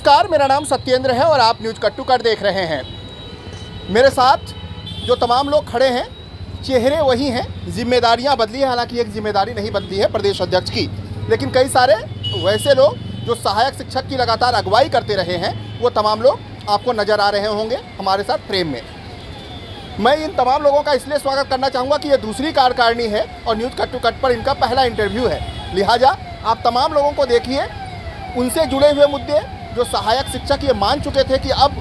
नमस्कार, मेरा नाम सत्येंद्र है और आप न्यूज़ कट टू कट देख रहे हैं। मेरे साथ जो तमाम लोग खड़े हैं, चेहरे वही हैं, जिम्मेदारियां बदली हैं। हालांकि एक जिम्मेदारी नहीं बदली है प्रदेश अध्यक्ष की, लेकिन कई सारे वैसे लोग जो सहायक शिक्षक की लगातार अगुवाई करते रहे हैं, वो तमाम लोग आपको नज़र आ रहे होंगे हमारे साथ फ्रेम में। मैं इन तमाम लोगों का इसलिए स्वागत करना चाहूँगा कि ये दूसरी कार्यकारिणी है और न्यूज़ कट टू कट पर इनका पहला इंटरव्यू है। लिहाजा आप तमाम लोगों को देखिए, उनसे जुड़े हुए मुद्दे जो सहायक शिक्षक ये मान चुके थे कि अब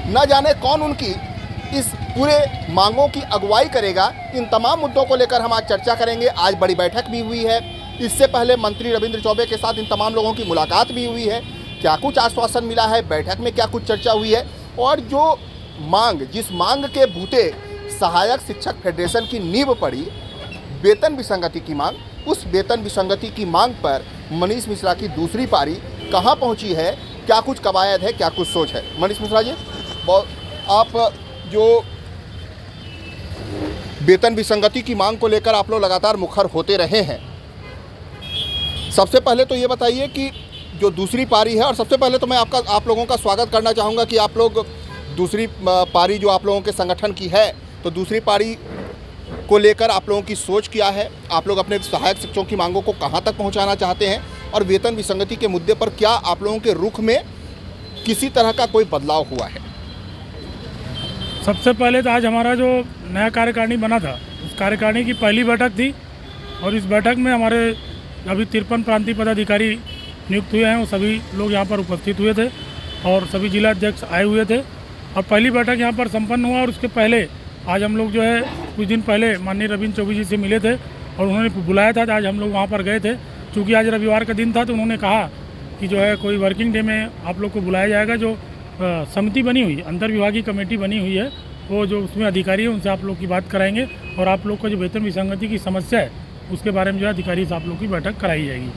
न जाने कौन उनकी इस पूरे मांगों की अगुवाई करेगा, इन तमाम मुद्दों को लेकर हम आज चर्चा करेंगे। आज बड़ी बैठक भी हुई है, इससे पहले मंत्री रविंद्र चौबे के साथ इन तमाम लोगों की मुलाकात भी हुई है। क्या कुछ आश्वासन मिला है, बैठक में क्या कुछ चर्चा हुई है, और जो मांग, जिस मांग के बूते सहायक शिक्षक फेडरेशन की नींव पड़ी, वेतन विसंगति की मांग, उस वेतन विसंगति की मांग पर मनीष मिश्रा की दूसरी पारी कहां पहुंची है, क्या कुछ कवायद है, क्या कुछ सोच है। मनीष मिश्रा जी, आप जो वेतन विसंगति की मांग को लेकर आप लोग लगातार मुखर होते रहे हैं, सबसे पहले तो ये बताइए कि जो दूसरी पारी है, और सबसे पहले तो मैं आप लोगों का स्वागत करना चाहूँगा कि आप लोग दूसरी पारी जो आप लोगों के संगठन की है, तो दूसरी पारी को लेकर आप लोगों की सोच क्या है, आप लोग अपने सहायक शिक्षकों की मांगों को कहां तक पहुंचाना चाहते हैं, और वेतन विसंगति के मुद्दे पर क्या आप लोगों के रुख में किसी तरह का कोई बदलाव हुआ है। सबसे पहले तो आज हमारा जो नया कार्यकारिणी बना था, उस कार्यकारिणी की पहली बैठक थी, और इस बैठक में हमारे अभी 53 प्रांतीय पदाधिकारी नियुक्त हुए हैं, वो सभी लोग यहाँ पर उपस्थित हुए थे और सभी जिला अध्यक्ष आए हुए थे, और पहली बैठक यहाँ पर संपन्न हुआ। और उसके पहले आज हम लोग जो है कुछ दिन पहले माननीय रविंद्र चौबे जी से मिले थे और उन्होंने बुलाया था, तो आज हम लोग वहाँ पर गए थे। चूँकि आज रविवार का दिन था, तो उन्होंने कहा कि जो है कोई वर्किंग डे में आप लोग को बुलाया जाएगा। जो समिति बनी हुई, अंतर विभागीय कमेटी बनी हुई है, वो जो उसमें अधिकारी है उनसे आप लोग की बात कराएंगे, और आप लोग को जो वेतन विसंगति की समस्या है उसके बारे में जो है अधिकारी से आप लोग की बैठक कराई जाएगी।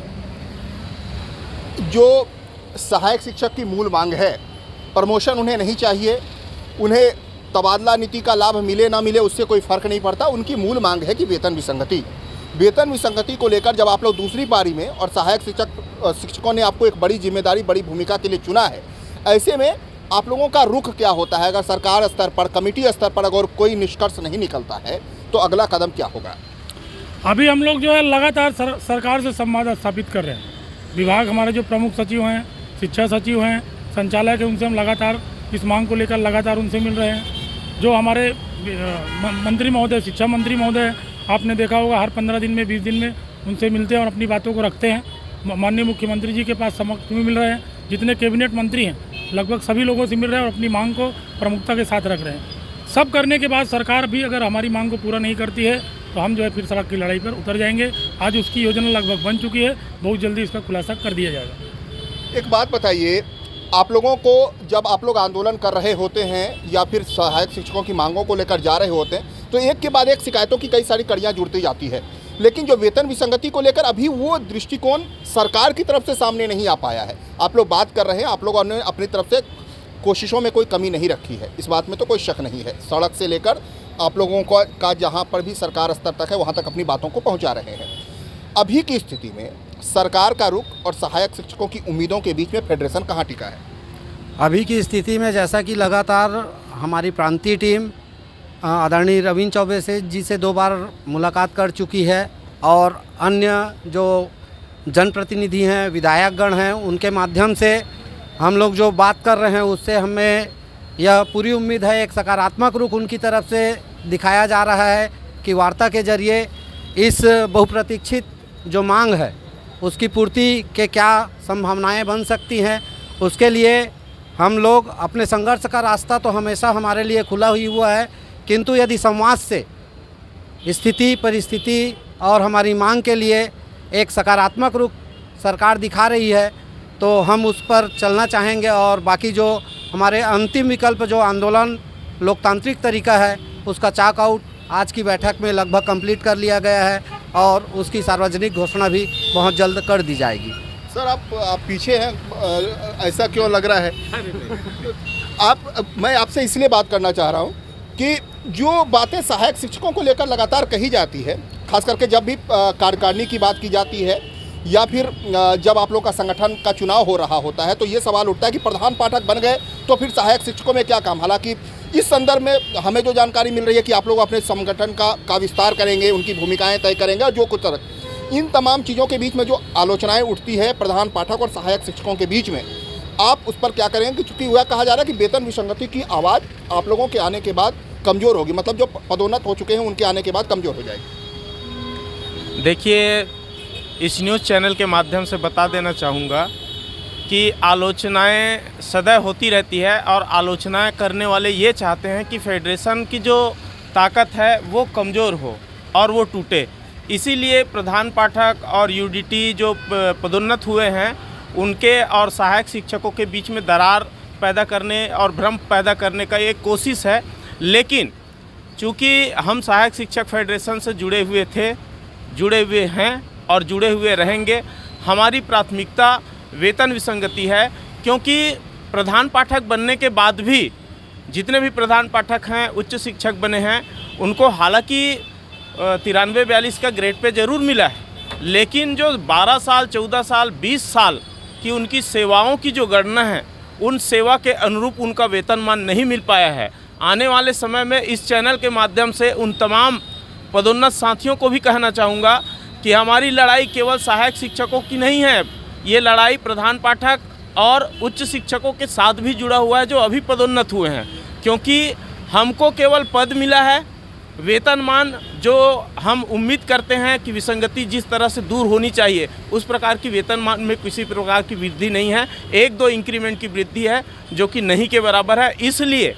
जो सहायक शिक्षक की मूल मांग है, प्रमोशन उन्हें नहीं चाहिए, उन्हें तबादला नीति का लाभ मिले ना मिले उससे कोई फ़र्क नहीं पड़ता, उनकी मूल मांग है कि वेतन विसंगति। वेतन विसंगति को लेकर जब आप लोग दूसरी पारी में, और सहायक शिक्षकों ने आपको एक बड़ी जिम्मेदारी, बड़ी भूमिका के लिए चुना है, ऐसे में आप लोगों का रुख क्या होता है? अगर सरकार स्तर पर, कमेटी स्तर पर अगर कोई निष्कर्ष नहीं निकलता है, तो अगला कदम क्या होगा? अभी हम लोग जो है लगातार सरकार से संवाद स्थापित कर रहे हैं। विभाग, हमारे जो प्रमुख सचिव हैं, शिक्षा सचिव हैं, संचालक हैं, उनसे हम लगातार इस मांग को लेकर लगातार उनसे मिल रहे हैं। जो हमारे मंत्री महोदय, शिक्षा मंत्री महोदय, आपने देखा होगा हर 15 दिन में, 20 दिन में उनसे मिलते हैं और अपनी बातों को रखते हैं। माननीय मुख्यमंत्री जी के पास समक्ष में मिल रहे हैं। जितने कैबिनेट मंत्री हैं लगभग सभी लोगों से मिल रहे हैं और अपनी मांग को प्रमुखता के साथ रख रहे हैं। सब करने के बाद सरकार भी अगर हमारी मांग को पूरा नहीं करती है, तो हम जो है फिर सड़क की लड़ाई पर उतर जाएंगे। आज उसकी योजना लगभग बन चुकी है, बहुत जल्दी इसका खुलासा कर दिया जाएगा। एक बात बताइए, आप लोगों को जब आप लोग आंदोलन कर रहे होते हैं या फिर सहायक शिक्षकों की मांगों को लेकर जा रहे होते हैं, तो एक के बाद एक शिकायतों की कई सारी कड़ियाँ जुड़ती जाती है, लेकिन जो वेतन विसंगति को लेकर अभी वो दृष्टिकोण सरकार की तरफ से सामने नहीं आ पाया है। आप लोग बात कर रहे हैं, आप लोगों ने अपनी तरफ से कोशिशों में कोई कमी नहीं रखी है, इस बात में तो कोई शक नहीं है। सड़क से लेकर आप लोगों का जहाँ पर भी सरकार स्तर तक है, वहाँ तक अपनी बातों को पहुँचा रहे हैं। अभी की स्थिति में सरकार का रुख और सहायक शिक्षकों की उम्मीदों के बीच में फेडरेशन कहाँ टिका है? अभी की स्थिति में जैसा कि लगातार हमारी प्रांतीय टीम आदरणीय रविंद्र चौबे जी से 2 बार मुलाकात कर चुकी है, और अन्य जो जनप्रतिनिधि हैं, विधायकगण हैं, उनके माध्यम से हम लोग जो बात कर रहे हैं, उससे हमें यह पूरी उम्मीद है, एक सकारात्मक रुख उनकी तरफ से दिखाया जा रहा है कि वार्ता के जरिए इस बहुप्रतीक्षित जो मांग है उसकी पूर्ति के क्या संभावनाएं बन सकती हैं। उसके लिए हम लोग अपने संघर्ष का रास्ता तो हमेशा हमारे लिए खुला ही हुआ है, किंतु यदि संवाद से स्थिति, परिस्थिति और हमारी मांग के लिए एक सकारात्मक रुख सरकार दिखा रही है, तो हम उस पर चलना चाहेंगे। और बाकी जो हमारे अंतिम विकल्प, जो आंदोलन लोकतांत्रिक तरीका है, उसका चॉक आउट आज की बैठक में लगभग कंप्लीट कर लिया गया है, और उसकी सार्वजनिक घोषणा भी बहुत जल्द कर दी जाएगी। सर, आप पीछे हैं, ऐसा क्यों लग रहा है? मैं आपसे इसलिए बात करना चाह रहा हूँ कि जो बातें सहायक शिक्षकों को लेकर लगातार कही जाती है, खास करके जब भी कार्यकारिणी की बात की जाती है, या फिर जब आप लोग का संगठन का चुनाव हो रहा होता है तो ये सवाल उठता है कि प्रधान पाठक बन गए तो फिर सहायक शिक्षकों में क्या काम। हालांकि इस संदर्भ में हमें जो जानकारी मिल रही है कि आप लोग अपने संगठन का विस्तार करेंगे, उनकी भूमिकाएं तय करेंगे और जो कुछ तरह इन तमाम चीज़ों के बीच में जो आलोचनाएं उठती है प्रधान पाठक और सहायक शिक्षकों के बीच में, आप उस पर क्या करेंगे? चूँकि वह कहा जा रहा है कि वेतन विसंगति की आवाज़ आप लोगों के आने के बाद कमज़ोर होगी, मतलब जो पदोन्नत हो चुके हैं उनके आने के बाद कमज़ोर हो जाएगी। देखिए, इस न्यूज़ चैनल के माध्यम से बता देना चाहूँगा कि आलोचनाएं सदैव होती रहती है और आलोचनाएं करने वाले ये चाहते हैं कि फेडरेशन की जो ताकत है वो कमज़ोर हो और वो टूटे। इसीलिए प्रधान पाठक और यूडीटी जो पदोन्नत हुए हैं उनके और सहायक शिक्षकों के बीच में दरार पैदा करने और भ्रम पैदा करने का एक कोशिश है। लेकिन चूँकि हम सहायक शिक्षक फेडरेशन से जुड़े हुए हैं और जुड़े हुए रहेंगे, हमारी प्राथमिकता वेतन विसंगति है। क्योंकि प्रधान पाठक बनने के बाद भी जितने भी प्रधान पाठक हैं, उच्च शिक्षक बने हैं, उनको हालांकि 93-42 का ग्रेड पे ज़रूर मिला है, लेकिन जो 12 साल 14 साल 20 साल की उनकी सेवाओं की जो गणना है, उन सेवा के अनुरूप उनका वेतनमान नहीं मिल पाया है। आने वाले समय में इस चैनल के माध्यम से उन तमाम पदोन्नत साथियों को भी कहना चाहूँगा कि हमारी लड़ाई केवल सहायक शिक्षकों की नहीं है, ये लड़ाई प्रधान पाठक और उच्च शिक्षकों के साथ भी जुड़ा हुआ है जो अभी पदोन्नत हुए हैं। क्योंकि हमको केवल पद मिला है, वेतनमान जो हम उम्मीद करते हैं कि विसंगति जिस तरह से दूर होनी चाहिए उस प्रकार की वेतनमान में किसी प्रकार की वृद्धि नहीं है। 1-2 इंक्रीमेंट की वृद्धि है जो कि नहीं के बराबर है। इसलिए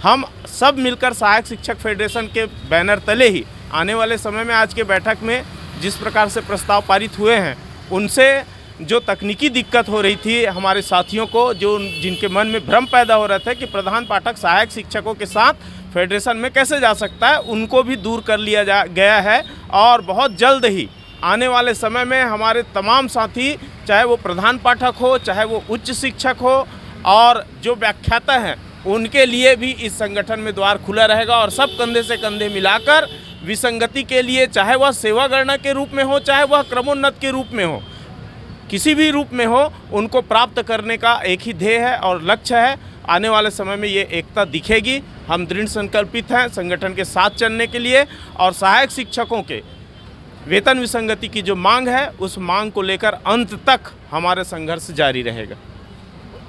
हम सब मिलकर सहायक शिक्षक फेडरेशन के बैनर तले ही आने वाले समय में आज के बैठक में जिस प्रकार से प्रस्ताव पारित हुए हैं, उनसे जो तकनीकी दिक्कत हो रही थी हमारे साथियों को, जो जिनके मन में भ्रम पैदा हो रहा था कि प्रधान पाठक सहायक शिक्षकों के साथ फेडरेशन में कैसे जा सकता है, उनको भी दूर कर लिया गया है। और बहुत जल्द ही आने वाले समय में हमारे तमाम साथी, चाहे वो प्रधान पाठक हो, चाहे वो उच्च शिक्षक हो और जो व्याख्याता हैं, उनके लिए भी इस संगठन में द्वार खुला रहेगा और सब कंधे से कंधे मिलाकर विसंगति के लिए, चाहे वह सेवा गणना के रूप में हो, चाहे वह क्रमोन्नत के रूप में हो, किसी भी रूप में हो, उनको प्राप्त करने का एक ही ध्येय है और लक्ष्य है। आने वाले समय में ये एकता दिखेगी। हम दृढ़ संकल्पित हैं संगठन के साथ चलने के लिए और सहायक शिक्षकों के वेतन विसंगति की जो मांग है, उस मांग को लेकर अंत तक हमारा संघर्ष जारी रहेगा।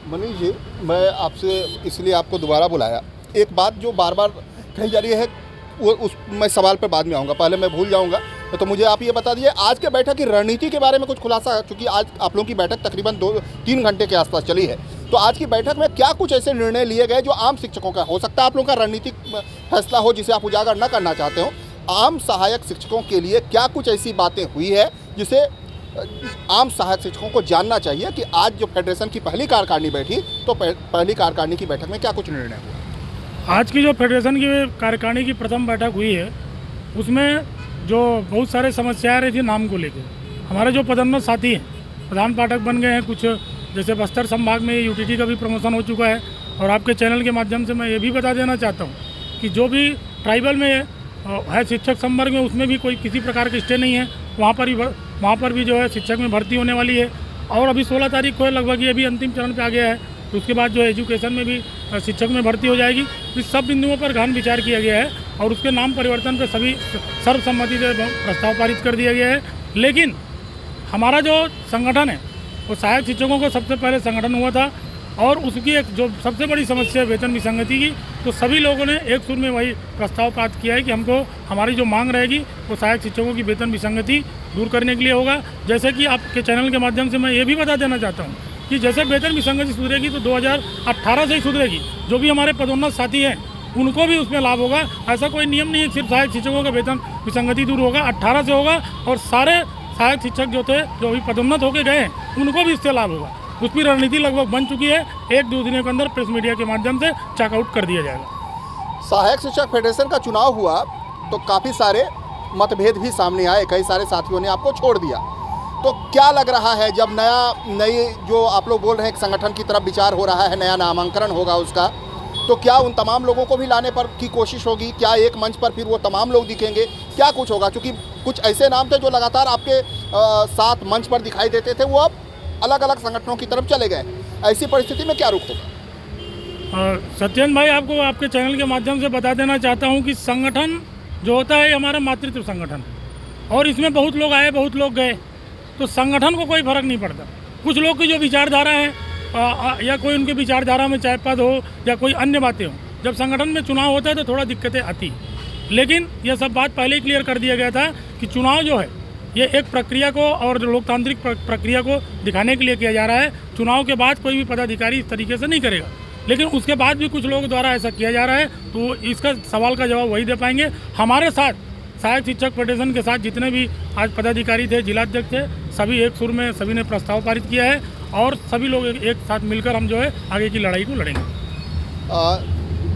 मनीष जी, मैं आपसे इसलिए आपको दोबारा बुलाया, एक बात जो बार बार कही जा रही है मैं सवाल पर बाद में आऊँगा, पहले मैं भूल जाऊँगा। तो मुझे आप ये बता दीजिए, आज के बैठक की रणनीति के बारे में कुछ खुलासा, क्योंकि आज आप लोगों की बैठक तकरीबन 2-3 घंटे के आसपास चली है, तो आज की बैठक में क्या कुछ ऐसे निर्णय लिए गए जो आम शिक्षकों का हो सकता है आप लोगों का रणनीतिक फैसला हो जिसे आप उजागर न करना चाहते हो, आम सहायक शिक्षकों के लिए क्या कुछ ऐसी बातें हुई है जिसे आम सहायक शिक्षकों को जानना चाहिए कि आज जो फेडरेशन की पहली कार्यकारिणी बैठी, तो पहली कार्यकारिणी की बैठक में क्या कुछ निर्णय हुआ? आज की जो फेडरेशन की कार्यकारिणी की प्रथम बैठक हुई है, उसमें जो बहुत सारे समस्याएं रही थी नाम को लेकर, हमारे जो पदोन्नत साथी हैं, प्रधान पाठक बन गए हैं कुछ, जैसे बस्तर संभाग में यूटीटी का भी प्रमोशन हो चुका है। और आपके चैनल के माध्यम से मैं ये भी बता देना चाहता हूँ कि जो भी ट्राइबल में है शिक्षक संवर्ग में, उसमें भी कोई किसी प्रकार की स्टे नहीं है, वहाँ पर भी जो है शिक्षक में भर्ती होने वाली है। और अभी 16 तारीख को लगभग ये भी अंतिम चरण पे आ गया है, तो उसके बाद जो एजुकेशन में भी शिक्षक में भर्ती हो जाएगी। इस सब बिंदुओं पर गहन विचार किया गया है और उसके नाम परिवर्तन पर सभी सर्वसम्मति से प्रस्ताव पारित कर दिया गया है। लेकिन हमारा जो संगठन है वो सहायक शिक्षकों को सबसे पहले संगठन हुआ था और उसकी एक जो सबसे बड़ी समस्या है वेतन विसंगति की, तो सभी लोगों ने एक सुर में वही प्रस्ताव पारित किया है कि हमको हमारी जो मांग रहेगी वो सहायक शिक्षकों की वेतन विसंगति दूर करने के लिए होगा। जैसे कि आपके चैनल के माध्यम से मैं ये भी बता देना चाहता हूँ कि जैसे वेतन विसंगति सुधरेगी तो 2018 से ही सुधरेगी। जो भी हमारे पदोन्नत साथी हैं उनको भी उसमें लाभ होगा। ऐसा कोई नियम नहीं है सिर्फ सहायक शिक्षकों का वेतन विसंगति दूर होगा, 18 से होगा और सारे सहायक शिक्षक जो थे जो अभी पदोन्नत होकर गए हैं उनको भी इससे लाभ होगा। उसकी रणनीति लगभग बन चुकी है, 1-2 दिनों के अंदर प्रेस मीडिया के माध्यम से चेकआउट कर दिया जाएगा। सहायक शिक्षक फेडरेशन का चुनाव हुआ तो काफ़ी सारे मतभेद भी सामने आए, कई सारे साथियों ने आपको छोड़ दिया, तो क्या लग रहा है जब नई जो आप लोग बोल रहे हैं संगठन की तरफ विचार हो रहा है, नया नामांकन होगा उसका, तो क्या उन तमाम लोगों को भी लाने पर की कोशिश होगी? क्या एक मंच पर फिर वो तमाम लोग दिखेंगे? क्या कुछ होगा? क्योंकि कुछ ऐसे नाम थे जो लगातार आपके साथ मंच पर दिखाई देते थे वो अब अलग अलग संगठनों की तरफ चले गए। ऐसी परिस्थिति में क्या रुख होगा? सत्येंद्र भाई, आपको आपके चैनल के माध्यम से बता देना चाहता हूं कि संगठन जो होता है हमारा मातृत्व संगठन, और इसमें बहुत लोग आए बहुत लोग गए, तो संगठन को कोई फर्क नहीं पड़ता। कुछ लोग की जो विचारधारा है या कोई उनके विचारधारा में चाहे पद हो या कोई अन्य बातें हो, जब संगठन में चुनाव होता है तो थोड़ा दिक्कतें आती हैं। लेकिन यह सब बात पहले ही क्लियर कर दिया गया था कि चुनाव जो है ये एक प्रक्रिया को और लोकतांत्रिक प्रक्रिया को दिखाने के लिए किया जा रहा है। चुनाव के बाद कोई भी पदाधिकारी इस तरीके से नहीं करेगा, लेकिन उसके बाद भी कुछ लोगों द्वारा ऐसा किया जा रहा है, तो इसका सवाल का जवाब वही दे पाएंगे। हमारे साथ सहायक शिक्षक फेडरेशन के साथ जितने भी आज पदाधिकारी थे, जिलाध्यक्ष थे, सभी एक सुर में सभी ने प्रस्ताव पारित किया है और सभी लोग एक साथ मिलकर हम जो है आगे की लड़ाई को लड़ेंगे।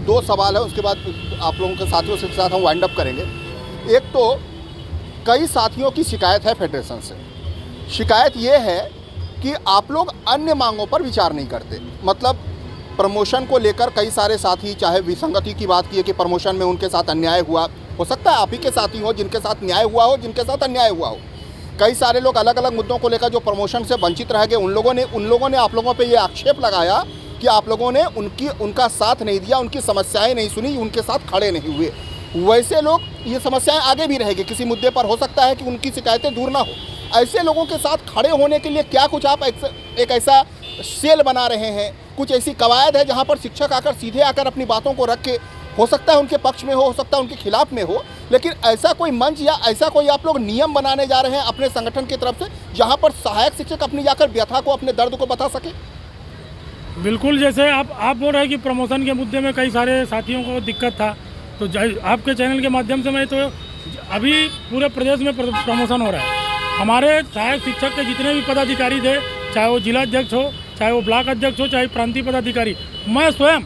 2 सवाल है, उसके बाद आप लोगों के साथियों के साथ हम वाइंड अप करेंगे। एक तो कई साथियों की शिकायत है फेडरेशन से, शिकायत ये है कि आप लोग अन्य मांगों पर विचार नहीं करते। मतलब प्रमोशन को लेकर कई सारे साथी, चाहे विसंगति की बात की है कि प्रमोशन में उनके साथ अन्याय हुआ, हो सकता है आप ही के साथी हो जिनके साथ न्याय हुआ हो, जिनके साथ अन्याय हुआ हो। कई सारे लोग अलग अलग मुद्दों को लेकर जो प्रमोशन से वंचित रह गए, उन लोगों ने आप लोगों पे ये आक्षेप लगाया कि आप लोगों ने उनका साथ नहीं दिया, उनकी समस्याएं नहीं सुनी, उनके साथ खड़े नहीं हुए। वैसे लोग, ये समस्याएं आगे भी रहेगी, किसी मुद्दे पर हो सकता है कि उनकी शिकायतें दूर ना हो। ऐसे लोगों के साथ खड़े होने के लिए क्या कुछ आप एक ऐसा सेल बना रहे हैं, कुछ ऐसी कवायद है जहाँ पर शिक्षक आकर सीधे आकर अपनी बातों को रख के, हो सकता है उनके पक्ष में हो सकता है उनके खिलाफ में हो, लेकिन ऐसा कोई मंच या ऐसा कोई आप लोग नियम बनाने जा रहे हैं अपने संगठन की तरफ से जहां पर सहायक शिक्षक अपनी जाकर व्यथा को, अपने दर्द को बता सके? बिल्कुल, जैसे आप बोल रहे हैं कि प्रमोशन के मुद्दे में कई सारे साथियों को दिक्कत था, तो आपके चैनल के माध्यम से मैं तो अभी पूरे प्रदेश में प्रमोशन हो रहा है। हमारे सहायक शिक्षक के जितने भी पदाधिकारी थे, चाहे वो जिलाध्यक्ष हो, चाहे वो ब्लॉक अध्यक्ष हो, चाहे प्रांतीय पदाधिकारी, मैं स्वयं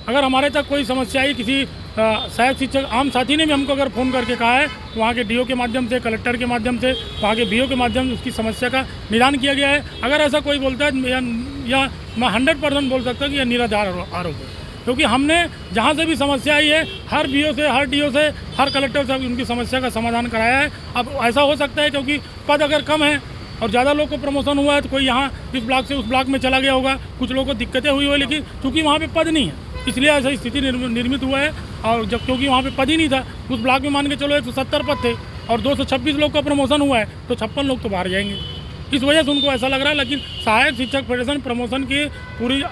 अगर हमारे तक कोई समस्या आई, किसी सहायक शिक्षक आम साथी ने भी हमको अगर फ़ोन करके कहा है, वहाँ के डीओ के माध्यम से, कलेक्टर के माध्यम से, वहाँ के बीओ के माध्यम से उसकी समस्या का निदान किया गया है। अगर ऐसा कोई बोलता है या मैं 100% बोल सकता हूँ कि यह निराधार आरोप है, क्योंकि हमने जहाँ से भी समस्या आई है हर बीओ से, हर डीओ से, हर कलेक्टर से उनकी समस्या का समाधान कराया है। अब ऐसा हो सकता है क्योंकि पद अगर कम है और ज़्यादा लोग को प्रमोशन हुआ है तो कोई यहाँ इस ब्लॉक से उस ब्लॉक में चला गया होगा, कुछ लोगों को दिक्कतें हुई हो, लेकिन चूँकि वहाँ पे पद नहीं है इसलिए ऐसा स्थिति निर्मित हुआ है। और जब क्योंकि वहाँ पे पद ही नहीं था, उस ब्लॉक में मान के चलो 170 पद थे और 226 लोग का प्रमोशन हुआ है, तो 56 लोग तो बाहर जाएंगे। इस वजह से उनको ऐसा लग रहा है। लेकिन सहायक शिक्षक फेडरेशन प्रमोशन की पूरी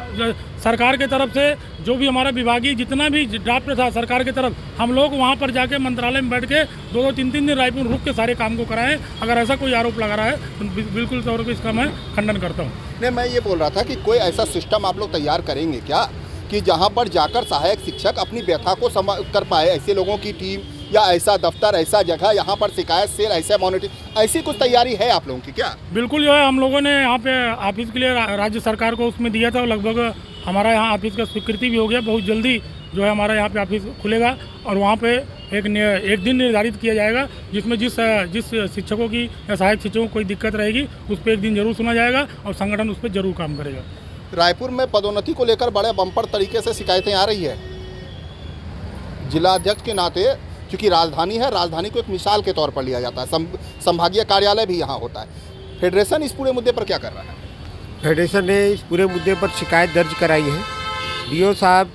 सरकार के तरफ से जो भी हमारा विभागीय जितना भी ड्राफ्ट था सरकार की तरफ, हम लोग वहाँ पर जाके मंत्रालय में बैठ के 2-3 दिन रायपुर रुक के सारे काम को कराएं। अगर ऐसा कोई आरोप लगा रहा है तो बिल्कुल तौर पर इसका मैं खंडन करता हूँ। नहीं, मैं ये बोल रहा था कि कोई ऐसा सिस्टम आप लोग तैयार करेंगे क्या कि जहाँ पर जाकर सहायक शिक्षक अपनी व्यथा को कर पाए, ऐसे लोगों की टीम या ऐसा दफ्तर, ऐसा जगह, यहाँ पर शिकायत सेल, ऐसा मॉनिटरिंग, ऐसी कुछ तैयारी है आप लोगों की क्या? बिल्कुल, जो है हम लोगों ने यहाँ पे ऑफिस के लिए राज्य सरकार को उसमें दिया था और लगभग हमारा यहाँ ऑफिस का स्वीकृति भी हो गया। बहुत जल्दी जो है हमारा यहाँ पे ऑफिस खुलेगा और वहाँ पे एक दिन निर्धारित किया जाएगा जिसमें जिस शिक्षकों की या सहायक शिक्षकों को कोई दिक्कत रहेगी उस पर एक दिन जरूर सुना जाएगा और संगठन उस पर जरूर काम करेगा। रायपुर में पदोन्नति को लेकर बड़े बम्पर तरीके से शिकायतें आ रही है। जिला अध्यक्ष के नाते, क्योंकि राजधानी है, राजधानी को एक मिसाल के तौर पर लिया जाता है, संभागीय कार्यालय भी यहाँ होता है। फेडरेशन इस पूरे मुद्दे पर क्या कर रहा है? फेडरेशन ने इस पूरे मुद्दे पर शिकायत दर्ज कराई है। डीओ साहब,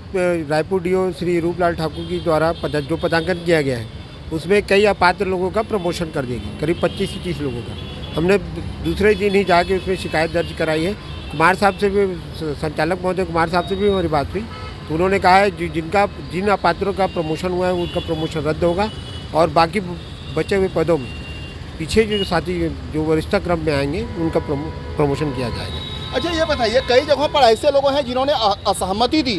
रायपुर डीओ श्री रूपलाल ठाकुर की द्वारा जो पदांकन किया गया है उसमें कई अपात्र लोगों का प्रमोशन कर देगी, करीब 25 से 30 लोगों का। हमने दूसरे दिन ही जाके उसमें शिकायत दर्ज कराई है। कुमार साहब से भी, संचालक महोदय कुमार साहब से भी हमारी बात हुई तो उन्होंने कहा है जिन अपात्रों का प्रमोशन हुआ है उनका प्रमोशन रद्द होगा और बाकी बचे हुए पदों में पीछे जो साथी जो वरिष्ठता क्रम में आएंगे उनका प्रमोशन किया जाएगा। अच्छा, ये बताइए, कई जगहों पर ऐसे लोग हैं जिन्होंने असहमति दी,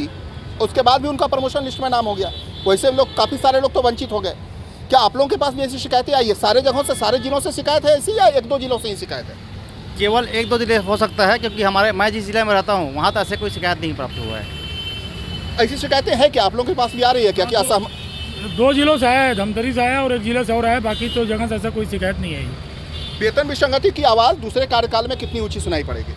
उसके बाद भी उनका प्रमोशन लिस्ट में नाम हो गया। वैसे लोग, काफ़ी सारे लोग तो वंचित हो गए। क्या आप लोगों के पास भी ऐसी शिकायतें आई है? सारे जगहों से, सारे जिलों से शिकायत है ऐसी या 1-2 जिलों से ही शिकायत है? केवल 1-2 जिले हो सकता है, क्योंकि मैं जिस जिले में रहता हूँ वहाँ तो ऐसे कोई शिकायत नहीं प्राप्त हुआ है। ऐसी शिकायतें हैं कि आप लोगों के पास भी आ रही है क्या? क्या 2 जिलों से आया है, धमतरी से आया और 1 जिले से हो रहा है, बाकी तो जगह से ऐसा कोई शिकायत नहीं आई। वेतन विसंगति की आवाज़ दूसरे कार्यकाल में कितनी ऊंची सुनाई पड़ेगी?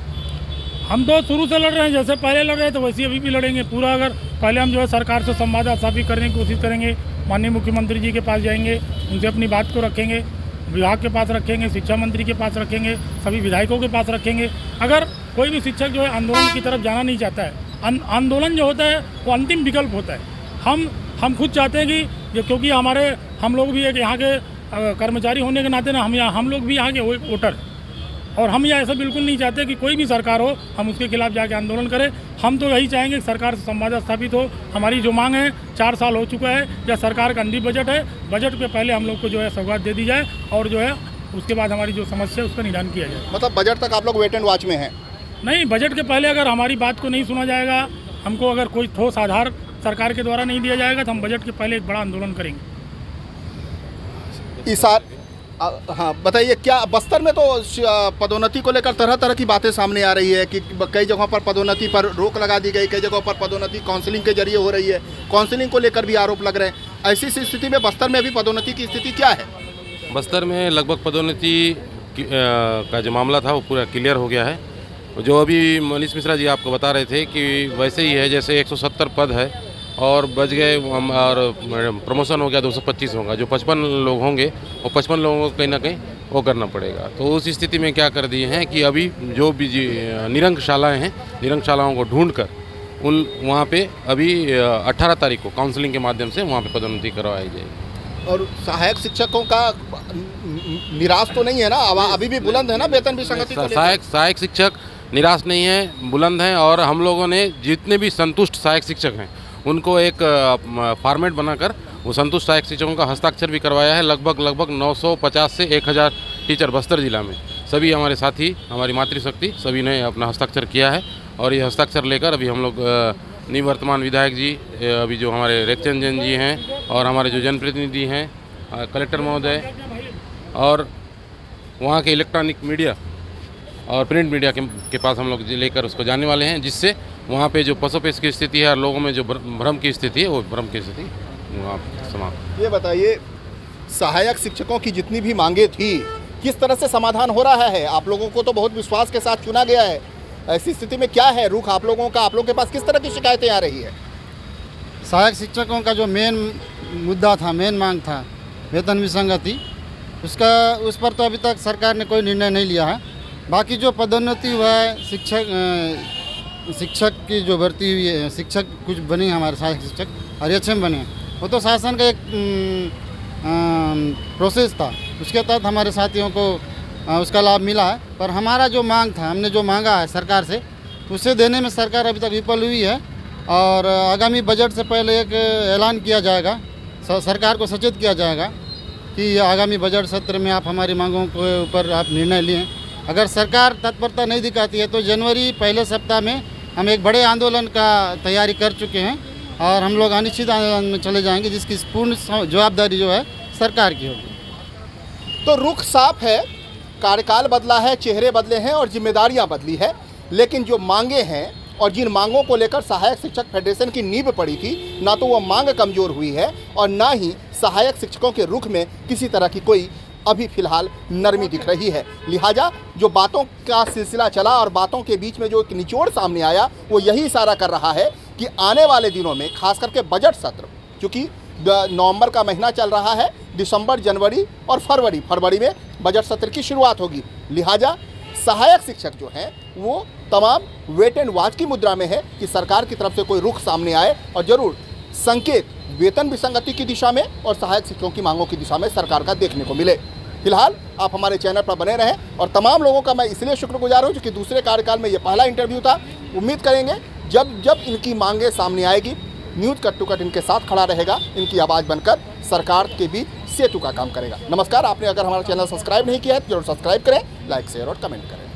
हम तो शुरू से लड़ रहे हैं, जैसे पहले लड़ रहे थे वैसे अभी भी लड़ेंगे पूरा। अगर पहले हम जो है सरकार से संवाद स्थापित करने की कोशिश करेंगे, माननीय मुख्यमंत्री जी के पास जाएंगे, उनसे अपनी बात को रखेंगे विभाग के पास रखेंगे, शिक्षा मंत्री के पास रखेंगे, सभी विधायकों के पास रखेंगे। अगर कोई भी शिक्षक जो है आंदोलन की तरफ जाना नहीं चाहता है, आंदोलन जो होता है वो अंतिम विकल्प होता है। हम खुद चाहते हैं कि क्योंकि हम लोग भी एक यहाँ के कर्मचारी होने के नाते ना हम लोग भी यहाँ के वोटर, और हम ये ऐसा बिल्कुल नहीं चाहते कि कोई भी सरकार हो हम उसके खिलाफ जाके आंदोलन करें। हम तो यही चाहेंगे कि सरकार से संवाद स्थापित हो। हमारी जो मांग है 4 साल हो चुका है, या सरकार का अंतिम बजट है, बजट के पहले हम लोग को जो है सौगात दे दी जाए, और जो है उसके बाद हमारी जो समस्या है उसका निदान किया जाए। मतलब बजट तक आप लोग वेट एंड वॉच में हैं? नहीं, बजट के पहले अगर हमारी बात को नहीं सुना जाएगा, हमको अगर कोई ठोस आधार सरकार के द्वारा नहीं दिया जाएगा, तो हम बजट के पहले एक बड़ा आंदोलन करेंगे। हाँ बताइए, क्या बस्तर में तो पदोन्नति को लेकर तरह तरह की बातें सामने आ रही है कि कई जगहों पर पदोन्नति पर रोक लगा दी गई, कई जगहों पर पदोन्नति काउंसलिंग के जरिए हो रही है, काउंसलिंग को लेकर भी आरोप लग रहे हैं। ऐसी स्थिति में बस्तर में अभी पदोन्नति की स्थिति क्या है? बस्तर में लगभग पदोन्नति का जो मामला था वो पूरा क्लियर हो गया है। जो अभी मनीष मिश्रा जी आपको बता रहे थे कि वैसे ही है जैसे 170 पद है और बच गए, और प्रमोशन हो गया 225 होगा। जो 55 लोग होंगे वो 55 लोगों को कहीं ना कहीं वो करना पड़ेगा। तो उस स्थिति में क्या कर दिए हैं कि अभी जो भी निरंकशालाएँ हैं, निरंकशालाओं को ढूंढ कर वहाँ पे अभी 18 तारीख को काउंसलिंग के माध्यम से वहाँ पे पदोन्नति करवाई जाएगी। और सहायक शिक्षकों का निराश तो नहीं है ना? अभी भी बुलंद है ना वेतन विसंगति को लेकर? सहायक शिक्षक निराश नहीं है, बुलंद हैं। और हम लोगों ने जितने भी संतुष्ट सहायक शिक्षक हैं उनको एक फॉर्मेट बनाकर वो संतुष्ट सहायक शिक्षकों का हस्ताक्षर भी करवाया है। लगभग 950 से 1000 टीचर बस्तर जिला में सभी हमारे साथी, हमारी मातृशक्ति सभी ने अपना हस्ताक्षर किया है। और ये हस्ताक्षर लेकर अभी हम लोग निवर्तमान विधायक जी, अभी जो हमारे रेखचंद जैन जी हैं, और हमारे जो जनप्रतिनिधि हैं, कलेक्टर महोदय, और वहाँ के इलेक्ट्रॉनिक मीडिया और प्रिंट मीडिया के पास हम लोग लेकर उसको जाने वाले हैं, जिससे वहाँ पे जो पसोपेश की स्थिति है और लोगों में जो भ्रम की स्थिति है वो भ्रम की स्थिति वहाँ समाप्त। ये बताइए, सहायक शिक्षकों की जितनी भी मांगे थी किस तरह से समाधान हो रहा है? आप लोगों को तो बहुत विश्वास के साथ चुना गया है, ऐसी स्थिति में क्या है रुख आप लोगों का? आप लोगों के पास किस तरह की शिकायतें आ रही है? सहायक शिक्षकों का जो मेन मुद्दा था, मेन मांग था वेतन विसंगति, उस पर तो अभी तक सरकार ने कोई निर्णय नहीं लिया है। बाकी जो पदोन्नति हुआ है, शिक्षक की जो भर्ती हुई है, शिक्षक कुछ बने हमारे सहायक शिक्षक और एचएम बने, वो तो शासन का एक प्रोसेस था, उसके तहत हमारे साथियों को उसका लाभ मिला है। पर हमारा जो मांग था, हमने जो मांगा है सरकार से, उसे देने में सरकार अभी तक विफल हुई है। और आगामी बजट से पहले एक ऐलान किया जाएगा, सरकार को सचेत किया जाएगा कि आगामी बजट सत्र में आप हमारी मांगों के ऊपर आप निर्णय लें। अगर सरकार तत्परता नहीं दिखाती है तो जनवरी पहले सप्ताह में हम एक बड़े आंदोलन का तैयारी कर चुके हैं, और हम लोग अनिश्चित आंदोलन में चले जाएंगे, जिसकी पूर्ण जवाबदारी जो है सरकार की होगी। तो रुख साफ है, कार्यकाल बदला है, चेहरे बदले हैं और जिम्मेदारियां बदली है, लेकिन जो मांगे हैं और जिन मांगों को लेकर सहायक शिक्षक फेडरेशन की नींव पड़ी थी, ना तो वो मांग कमज़ोर हुई है और ना ही सहायक शिक्षकों के रुख में किसी तरह की कोई अभी फिलहाल नरमी दिख रही है। लिहाजा जो बातों का सिलसिला चला और बातों के बीच में जो एक निचोड़ सामने आया, वो यही इशारा कर रहा है कि आने वाले दिनों में खास करके बजट सत्र, क्योंकि नवंबर का महीना चल रहा है, दिसंबर, जनवरी और फरवरी में बजट सत्र की शुरुआत होगी। लिहाजा सहायक शिक्षक जो हैं वो तमाम वेट एंड वॉच की मुद्रा में है कि सरकार की तरफ से कोई रुख सामने आए और ज़रूर संकेत वेतन विसंगति की दिशा में और सहायक शिक्षकों की मांगों की दिशा में सरकार का देखने को मिले। फिलहाल आप हमारे चैनल पर बने रहें और तमाम लोगों का मैं इसलिए शुक्रगुजार हूँ क्योंकि दूसरे कार्यकाल में ये पहला इंटरव्यू था। उम्मीद करेंगे जब इनकी मांगें सामने आएगी, न्यूज़ कट टू कट इनके साथ खड़ा रहेगा, इनकी आवाज़ बनकर सरकार के बीच सेतु का काम करेगा। नमस्कार, आपने अगर हमारा चैनल सब्सक्राइब नहीं किया है तो जरूर सब्सक्राइब करें, लाइक शेयर और कमेंट करें।